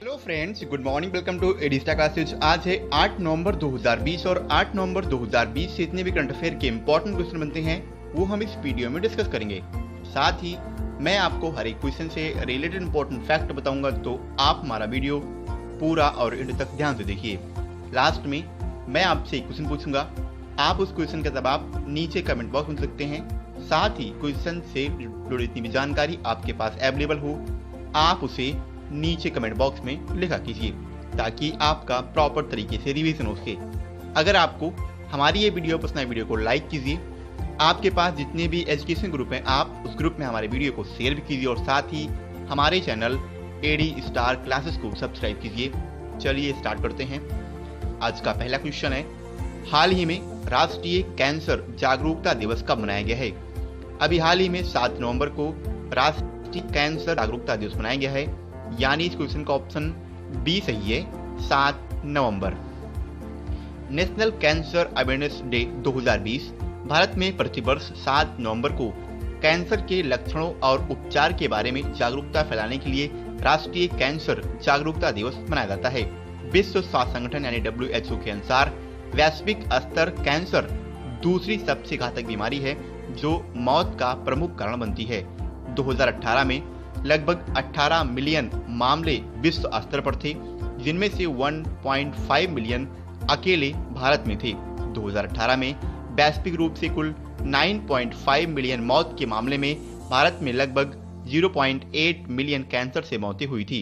Hello friends, good morning. Welcome to Edista classes. आज है 8 नवंबर 2020 और 8 नवंबर 2020 से इतने भी करंट अफेयर के इंपॉर्टेंट क्वेश्चन बनते हैं वो हम इस वीडियो में डिस्कस करेंगे। साथ ही मैं आपको हर एक क्वेश्चन से रिलेटेड इंपॉर्टेंट फैक्ट बताऊंगा, तो आप हमारा वीडियो पूरा और एंड तक ध्यान से देखिए। लास्ट में मैं आपसे एक क्वेश्चन पूछूंगा, आप उस क्वेश्चन का जवाब नीचे कमेंट बॉक्स में लिख सकते हैं। साथ ही क्वेश्चन से जुड़ी जितनी भी जानकारी आपके पास अवेलेबल हो, आप उसे नीचे कमेंट बॉक्स में लिखा कीजिए ताकि आपका प्रॉपर तरीके से रिवीजन हो सके। अगर आपको हमारी ये वीडियो पसंद आए, वीडियो को लाइक कीजिए। आपके पास जितने भी एजुकेशन ग्रुप हैं, आप उस ग्रुप में हमारे वीडियो को शेयर भी कीजिए और साथ ही हमारे चैनल एडी स्टार क्लासेस को सब्सक्राइब कीजिए। चलिए स्टार्ट करते हैं। आज का पहला क्वेश्चन है, हाल ही में राष्ट्रीय कैंसर जागरूकता दिवस कब मनाया गया है? अभी हाल ही में 7 नवंबर को राष्ट्रीय कैंसर जागरूकता दिवस मनाया गया है, यानी इस क्वेश्चन का ऑप्शन बी सही है, 7 नवंबर। National cancer awareness day 2020 Bharat में प्रतिवर्ष 7 नवंबर को कैंसर के लक्षणों और उपचार के बारे में जागरूकता फैलाने के लिए राष्ट्रीय कैंसर जागरूकता दिवस मनाया जाता है। विश्व स्वास्थ्य संगठन यानी WHO के अनुसार वैश्विक स्तर कैंसर दूसरी सबसे घातक बीमारी है जो मौत का प्रमुख कारण बनती है। 2018 में लगभग 18 मिलियन मामले विश्व स्तर पर थे, जिनमें से 1.5 मिलियन अकेले भारत में थे। 2018 में वैश्विक रूप से कुल 9.5 मिलियन मौत के मामले में भारत में लगभग 0.8 मिलियन कैंसर से मौतें हुई थी।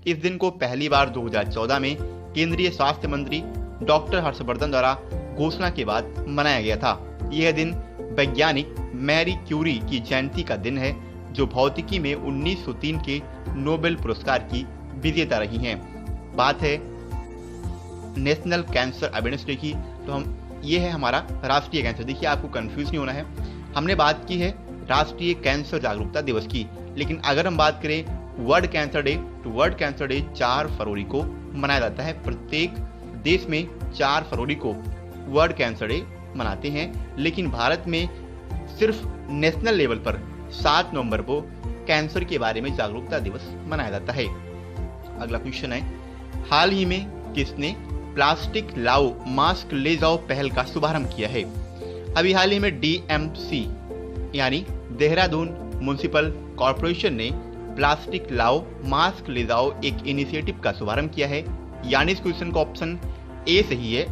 इस दिन को पहली बार 2014 में केंद्रीय स्वास्थ्य मंत्री डॉक्टर हर्षवर्धन द्वारा घोषणा के बाद मनाया गया था। यह दिन वैज्ञानिक मैरी क्यूरी की जयंती का दिन है, जो भौतिकी में 1903 के नोबेल पुरस्कार की विजेता रही हैं। बात है नेशनल कैंसर अवेयरनेस डे की, तो हम ये है हमारा राष्ट्रीय कैंसर। देखिए, आपको कंफ्यूज नहीं होना है, हमने बात की है राष्ट्रीय कैंसर जागरूकता दिवस की, लेकिन अगर हम बात करें वर्ल्ड कैंसर डे, तो वर्ल्ड कैंसर डे 4 फरवरी को मनाया जाता है। प्रत्येक देश में 4 फरवरी को वर्ल्ड कैंसर डे मनाते हैं, लेकिन भारत में सिर्फ नेशनल लेवल पर 7 नवंबर को कैंसर के बारे में जागरूकता दिवस मनाया जाता है। अगला क्वेश्चन है, हाल ही में किसने प्लास्टिक लाओ मास्क ले जाओ पहल का शुभारंभ किया है? अभी हाल ही में DMC यानी देहरादून म्युनिसिपल कॉर्पोरेशन ने प्लास्टिक लाओ मास्क ले जाओ एक इनिशिएटिव का शुभारंभ किया है, यानी इस क्वेश्चन का ऑप्शन ए सही है,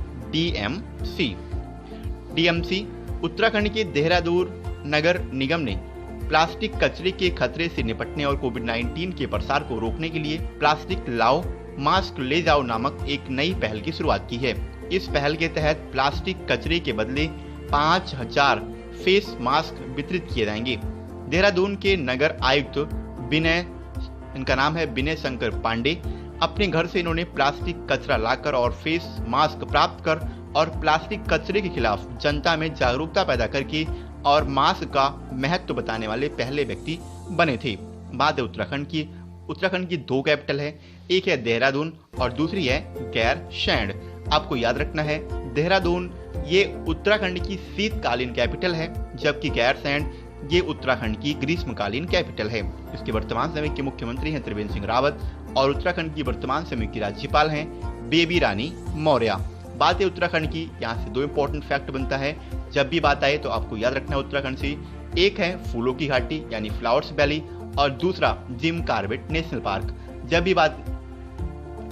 DMC उत्तराखंड के देहरादून नगर निगम ने प्लास्टिक कचरे के खतरे से निपटने और कोविड-19 के प्रसार को रोकने के लिए प्लास्टिक लाओ मास्क ले जाओ नामक एक नई पहल की शुरुआत की है। इस पहल के तहत प्लास्टिक कचरे के बदले 5000 फेस मास्क वितरित किए जाएंगे। देहरादून के नगर आयुक्त इनका नाम है विनय शंकर पांडे, अपने घर से इन्होंने प्लास्टिक कचरा लाकर और फेस मास्क प्राप्त कर और प्लास्टिक कचरे के खिलाफ जनता में जागरूकता पैदा करके और मास्क का महत्व बताने वाले पहले व्यक्ति बने थे। बात है उत्तराखंड की। उत्तराखंड की 2 कैपिटल है, एक है देहरादून और दूसरी है गैरसैंण। आपको याद रखना है, देहरादून ये उत्तराखंड की शीतकालीन कैपिटल है, जबकि गैरसैंण ये उत्तराखंड की ग्रीष्मकालीन कैपिटल है। इसके वर्तमान समय के मुख्यमंत्री हैं त्रिवेंद्र सिंह रावत और उत्तराखंड की वर्तमान समय की राज्यपाल हैं बेबी रानी मौर्य। बात है उत्तराखंड की, यहाँ से 2 इंपॉर्टेंट फैक्ट बनता है जब भी बात आए, तो आपको याद रखना है उत्तराखंड से। एक है फूलों की घाटी यानी फ्लावर्स वैली और दूसरा जिम कॉर्बेट नेशनल पार्क। जब भी बात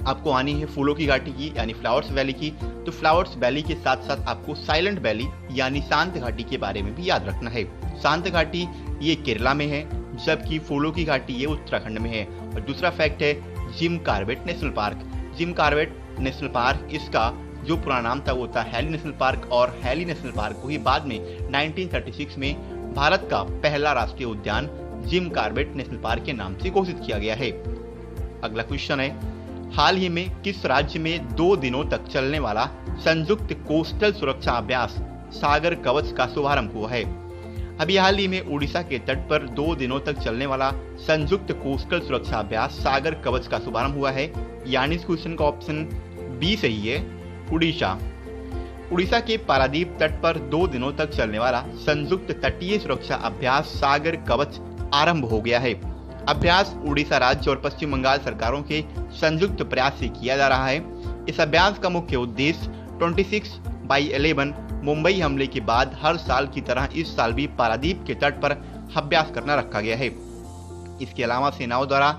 आपको आनी है फूलों की घाटी की यानी फ्लावर्स वैली की, तो फ्लावर्स वैली के साथ साथ आपको साइलेंट वैली यानी शांत घाटी के बारे में भी याद रखना है। शांत घाटी ये केरला में है, जबकि फूलों की घाटी ये उत्तराखंड में है। और दूसरा फैक्ट है Jim Corbett national park. Jim Corbett national park, इसका जो पुराना नाम था वो था हैली नेशनल पार्क, और हैली नेशनल पार्क को ही बाद में 1936 में भारत का पहला राष्ट्रीय उद्यान जिम कॉर्बेट नेशनल पार्क के नाम से घोषित किया गया है। अगला क्वेश्चन है, हाल ही में किस राज्य में 2 दिनों तक चलने वाला संयुक्त कोस्टल सुरक्षा अभ्यास सागर कवच का शुभारंभ हुआ है? अभी हाल ही में उड़ीसा के तट पर 2 दिनों तक चलने वाला संयुक्त कोस्टल सुरक्षा अभ्यास सागर कवच का शुभारंभ हुआ है, यानी इस क्वेश्चन का ऑप्शन बी सही है, उड़ीसा। उड़ीसा के पारादीप तट पर 2 दिनों तक चलने वाला संयुक्त तटीय सुरक्षा अभ्यास सागर कवच आरंभ हो गया है। अभ्यास उड़ीसा राज्य और पश्चिम बंगाल सरकारों के संयुक्त प्रयास से किया जा रहा है। इस अभ्यास का मुख्य उद्देश्य 26/11 मुंबई हमले के बाद हर साल की तरह इस साल भी पारादीप के तट पर अभ्यास करना रखा गया है। इसके अलावा सेनाओं द्वारा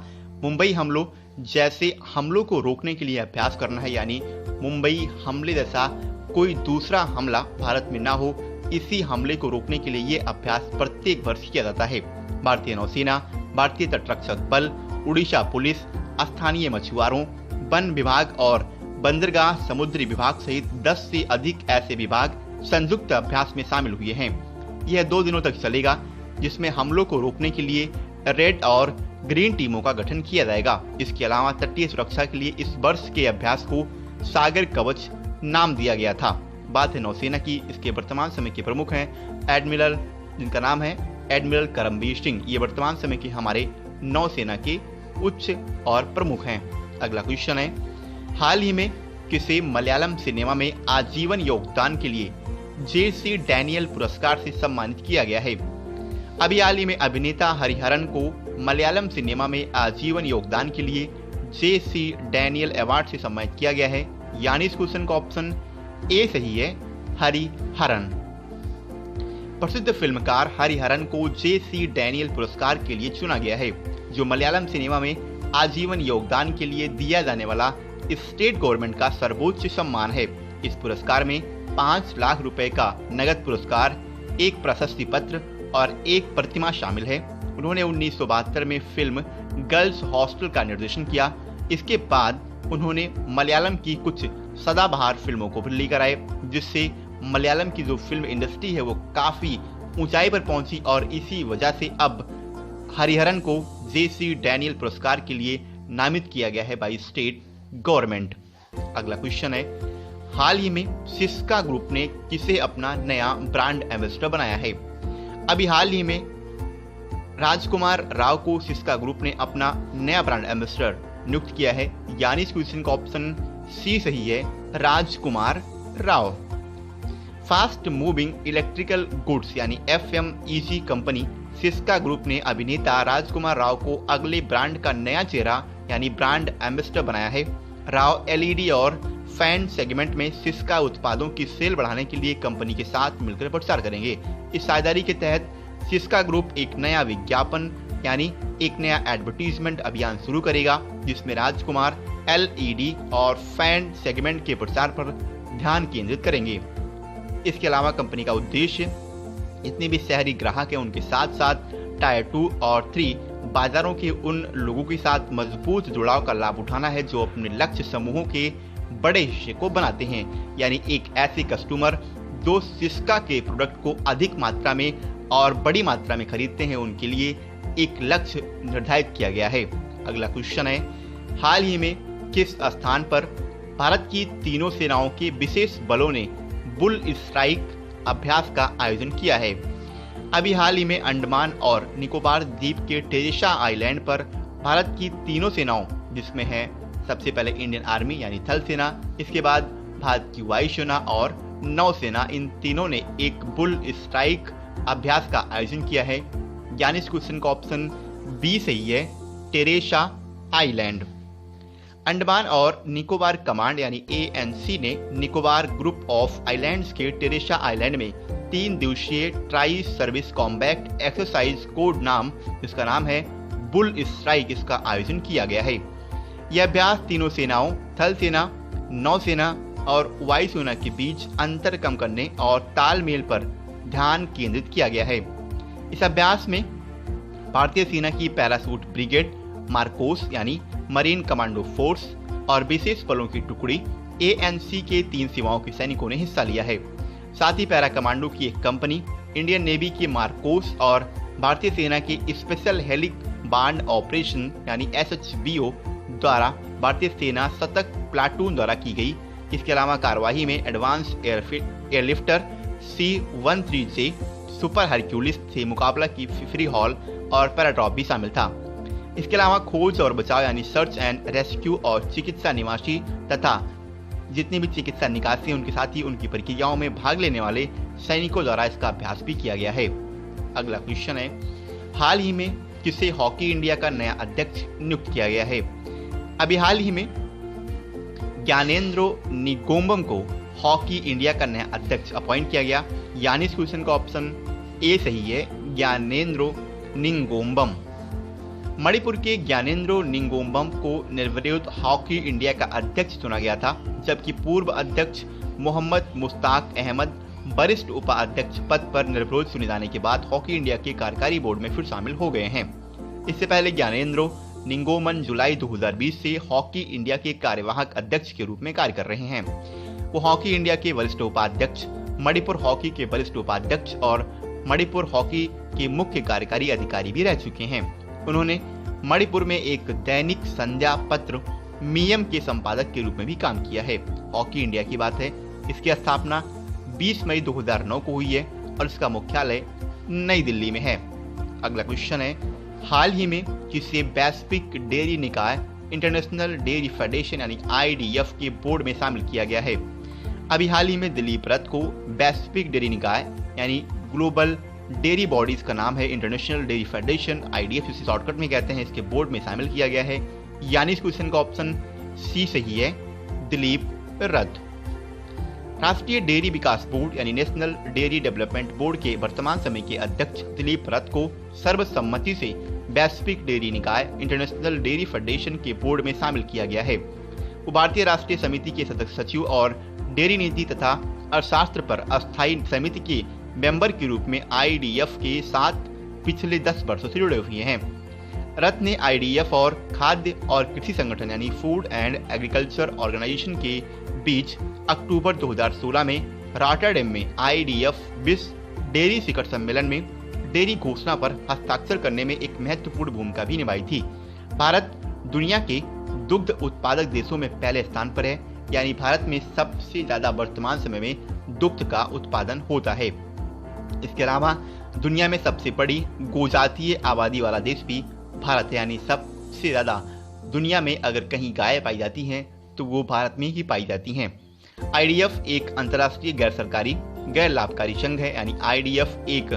मुंबई हमलों जैसे हमलों को रोकने के लिए अभ्यास करना है, यानी मुंबई हमले जैसा कोई दूसरा हमला भारत में ना हो, इसी हमले को रोकने के लिए ये अभ्यास प्रत्येक वर्ष किया जाता है। भारतीय नौसेना, भारतीय तटरक्षक बल, उड़ीसा पुलिस, स्थानीय मछुआरों, वन विभाग और बंदरगाह समुद्री विभाग सहित 10 से अधिक ऐसे विभाग संयुक्त अभ्यास में शामिल हुए हैं। यह 2 दिनों तक चलेगा, जिसमें हमलों को रोकने के लिए रेड और ग्रीन टीमों का गठन किया जाएगा। इसके अलावा तटीय सुरक्षा के लिए इस वर्ष के अभ्यास को सागर कवच नाम दिया गया था। बात है नौसेना की। इसके वर्तमान समय के प्रमुख हैं एडमिरल, जिनका नाम है एडमिरल करमबीर सिंह। ये वर्तमान समय के हमारे नौसेना के उच्च और प्रमुख हैं। अगला क्वेश्चन है, हाल ही में किसे मलयालम सिनेमा में आजीवन योगदान के लिए JC डैनियल पुरस्कार से सम्मानित किया गया है? अभी हाल ही में अभिनेता हरिहरन को मलयालम सिनेमा में आजीवन योगदान के लिए JC डैनियल अवार्ड से सम्मानित किया गया है, यानी इस क्वेश्चन का ऑप्शन ए सही है, हरिहरन। प्रसिद्ध फिल्मकार हरिहरन को JC डैनियल पुरस्कार के लिए चुना गया है, जो मलयालम सिनेमा में आजीवन योगदान के लिए दिया जाने वाला स्टेट गवर्नमेंट का सर्वोच्च सम्मान है। इस पुरस्कार में 5 लाख रुपए का नगद पुरस्कार, एक प्रशस्ति पत्र और एक प्रतिमा शामिल है। उन्होंने 1972 में फिल्म गर्ल्स हॉस्टल का निर्देशन किया। इसके बाद उन्होंने मलयालम की कुछ सदाबहार फिल्मों को भी लेकर आए, जिससे मलयालम की जो फिल्म इंडस्ट्री है वो काफी ऊंचाई पर पहुंची और इसी वजह से अब हरिहरन को JC डैनियल पुरस्कार के लिए नामित किया गया है बाई स्टेट गवर्नमेंट। अगला क्वेश्चन है, हाल ही में सिस्का ग्रुप ने किसे अपना नया ब्रांड एम्बेसडर बनाया है? अभी हाल ही में राजकुमार राव को सिस्का ग्रुप ने अपना नया ब्रांड एम्बेसडर नियुक्त किया है, यानी इस क्वेश्चन का ऑप्शन सी सही है, Rajkumar Rao. Fast moving electrical goods यानी FMEG कंपनी सिस्का ग्रुप ने अभिनेता राजकुमार राव को अगले ब्रांड का नया चेहरा यानी ब्रांड एम्बेसडर बनाया है। राव LED और फैन सेगमेंट में सिस्का उत्पादों की सेल बढ़ाने के लिए कंपनी के साथ मिलकर प्रचार करेंगे। इस साझेदारी के तहत सिस्का ग्रुप एक नया विज्ञापन यानी एक नया एडवर्टीजमेंट अभियान शुरू करेगा, जिसमें राजकुमार LED और फैन सेगमेंट के प्रचार पर ध्यान केंद्रित करेंगे। इसके अलावा कंपनी का उद्देश्य जितने भी शहरी ग्राहक हैं उनके साथ साथ टायर 2 और 3 बाजारों के उन लोगों के साथ मजबूत जुड़ाव का लाभ उठाना है जो अपने लक्ष्य समूहों के बड़े हिस्से को बनाते हैं, यानी एक ऐसे कस्टमर जो सिस्का के प्रोडक्ट को अधिक मात्रा में और बड़ी मात्रा में खरीदते हैं, उनके लिए एक लक्ष्य निर्धारित किया गया है। अगला क्वेश्चन है, हाल ही में किस स्थान पर भारत की तीनों सेनाओं के विशेष बलों ने बुल स्ट्राइक अभ्यास का आयोजन किया है? अभी हाल ही में अंडमान और निकोबार द्वीप के टेरेसा आइलैंड पर भारत की तीनों सेनाओं, जिसमें है सबसे पहले इंडियन आर्मी यानी थल सेना, इसके बाद भारत की वायुसेना और नौसेना, इन तीनों ने एक बुल स्ट्राइक अभ्यास का आयोजन किया है, यानी इस क्वेश्चन का ऑप्शन बी सही है, टेरेसा आइलैंड। अंडमान और निकोबार कमांड यानी ANC ने निकोबार ग्रुप ऑफ आइलैंड्स के टेरेसा आइलैंड में 3 दिवसीय tri service combat exercise code नाम, जिसका नाम है बुल स्ट्राइक, इसका आयोजन किया गया है। यह अभ्यास तीनों सेनाओं थल सेना, नौसेना और वायुसेना के बीच अंतर कम करने और तालमेल पर ध्यान केंद्रित किया गया है। इस अभ्यास में भारतीय सेना की पैराशूट ब्रिगेड, मार्कोस यानी मरीन कमांडो फोर्स और विशेष बलों की टुकड़ी ANC के 3 सेवाओं के सैनिकों ने हिस्सा लिया है। साथ ही पैरा कमांडो की एक कंपनी, इंडियन नेवी की मार्कोस और भारतीय सेना की स्पेशल हेलिक बांड ऑपरेशन यानी SHBO द्वारा भारतीय सेना शतक प्लाटून द्वारा की गई। इसके अलावा कार्यवाही में advance airlifter C-13J, super Hercules से मुकाबला की फ्री हॉल और पैराड्रॉप भी शामिल था। इसके अलावा खोज और बचाव यानी सर्च एंड रेस्क्यू और चिकित्सा निवासी तथा जितने भी चिकित्सा निकासी उनके साथ ही उनकी प्रक्रियाओं में भाग लेने वाले सैनिकों द्वारा इसका अभ्यास भी किया गया है। अगला क्वेश्चन है, हाल ही में किसे हॉकी इंडिया का नया अध्यक्ष नियुक्त किया गया है? अभी हाल ही में ज्ञानेंद्रो निंगोम्बम को हॉकी इंडिया का नया अध्यक्ष अपॉइंट किया गया, यानी इस क्वेश्चन का ऑप्शन ए सही है, ज्ञानेंद्रो निंगोम्बम। मणिपुर के ज्ञानेंद्रो निंगोम्बम को निर्विरोध हॉकी इंडिया का अध्यक्ष चुना गया था, जबकि पूर्व अध्यक्ष मोहम्मद मुश्ताक अहमद वरिष्ठ उपाध्यक्ष पद पर निर्विरोध चुने जाने के बाद हॉकी इंडिया के कार्यकारी बोर्ड में फिर शामिल हो गए हैं। इससे पहले ज्ञानेंद्रो निंगोम्बम जुलाई 2020 से हॉकी इंडिया के कार्यवाहक अध्यक्ष के रूप में कार्य कर रहे हैं। वो हॉकी इंडिया के वरिष्ठ उपाध्यक्ष, मणिपुर हॉकी के वरिष्ठ उपाध्यक्ष और मणिपुर हॉकी के मुख्य कार्यकारी अधिकारी भी रह चुके हैं। उन्होंने मणिपुर में एक दैनिक संध्या पत्र मियम के संपादक के रूप में भी काम किया है। हॉकी इंडिया की बात है, इसकी स्थापना 20 मई 2009 को हुई है और इसका मुख्यालय नई दिल्ली में है। अगला क्वेश्चन है, हाल ही में किसे वैश्विक डेयरी निकाय इंटरनेशनल डेयरी फेडरेशन यानी IDF के बोर्ड में शामिल किया गया है? अभी हाल ही में दिलीप रथ को वैश्विक डेयरी निकाय यानी ग्लोबल डेयरी बॉडीज का नाम है इंटरनेशनल डेयरी फेडरेशन IDF इसे शॉर्टकट में कहते हैं, इसके बोर्ड में शामिल किया गया है, यानी इस क्वेश्चन का ऑप्शन सी सही है, दिलीप रथ। राष्ट्रीय डेयरी विकास बोर्ड यानी नेशनल डेयरी डेवलपमेंट बोर्ड के वर्तमान समय के अध्यक्ष दिलीप रथ को सर्वसम्मति से वैश्विक डेयरी निकाय इंटरनेशनल डेयरी फेडरेशन के बोर्ड में शामिल किया गया है। वो भारतीय राष्ट्रीय समिति के सदस्य सचिव और डेयरी नीति तथा अर्थशास्त्र पर अस्थायी समिति के मेंबर के रूप में IDF के साथ पिछले 10 वर्षों से जुड़े हुए हैं। रथ ने IDF और खाद्य और कृषि संगठन यानी फूड एंड एग्रीकल्चर ऑर्गेनाइजेशन के बीच अक्टूबर 2016 में रॉटरडैम में IDF विश्व डेयरी शिखर सम्मेलन में डेयरी घोषणा पर हस्ताक्षर करने में एक महत्वपूर्ण भूमिका भी निभाई थी। भारत दुनिया के दुग्ध उत्पादक देशों में पहले स्थान पर है, यानी भारत में सबसे ज्यादा वर्तमान समय में दुग्ध का उत्पादन होता है। इसके अलावा दुनिया में सबसे बड़ी गोजातीय आबादी वाला देश भी भारत है, यानी सबसे ज्यादा दुनिया में अगर कहीं गाय पाई जाती हैं तो वो भारत में ही पाई जाती हैं। IDF एक अंतर्राष्ट्रीय गैर सरकारी गैर लाभकारी संघ है, यानी IDF एक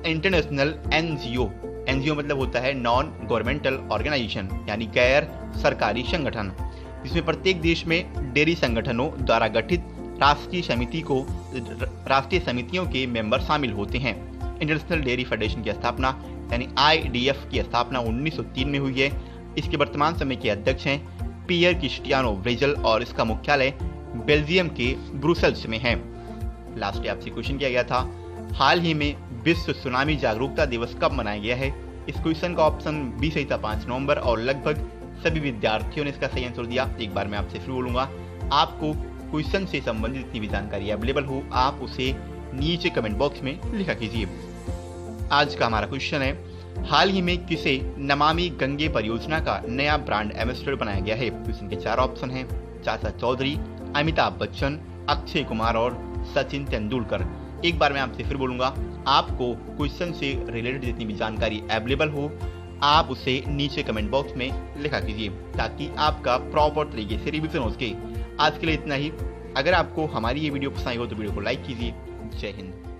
इंटरनेशनल NGO मतलब होता है नॉन गवर्नमेंटल ऑर्गेनाइजेशन, यानी गैर सरकारी संगठन, जिसमें प्रत्येक देश में डेयरी संगठनों द्वारा गठित राष्ट्रीय समितियों के मेंबर शामिल होते हैं। इंटरनेशनल डेयरी फेडरेशन की स्थापना यानी IDF की स्थापना 1903 में हुई है। इसके वर्तमान समय के अध्यक्ष हैं पियर क्रिस्टियानो ब्रेजल और इसका मुख्यालय बेल्जियम के ब्रुसेल्स में है। लास्ट आपसे क्वेश्चन किया गया था, हाल ही में विश्व सुनामी जागरूकता दिवस कब मनाया गया है? इस क्वेश्चन का ऑप्शन बी सही था 5 नवंबर और लगभग सभी विद्यार्थियों ने इसका सही आंसर दिया। एक बार मैं आपसे फिर बोलूंगा, आपको क्वेश्चन से संबंधित जितनी भी जानकारी अवेलेबल हो आप उसे नीचे कमेंट बॉक्स में लिखा कीजिए। आज का हमारा क्वेश्चन है, हाल ही में किसे नमामि गंगे परियोजना का नया ब्रांड एम्बेसडर बनाया गया है? क्वेश्चन के 4 ऑप्शन हैं, चाचा चौधरी, अमिताभ बच्चन, अक्षय कुमार और सचिन तेंदुलकर। एक बार मैं आपसे फिर बोलूंगा, आपको क्वेश्चन से रिलेटेड जितनी भी जानकारी अवेलेबल हो आप उसे नीचे कमेंट बॉक्स में लिखा कीजिए ताकि आपका प्रॉपर तरीके से रिवीजन हो सके। आज के लिए इतना ही। अगर आपको हमारी ये वीडियो पसंद आई हो तो वीडियो को लाइक कीजिए। जय हिंद।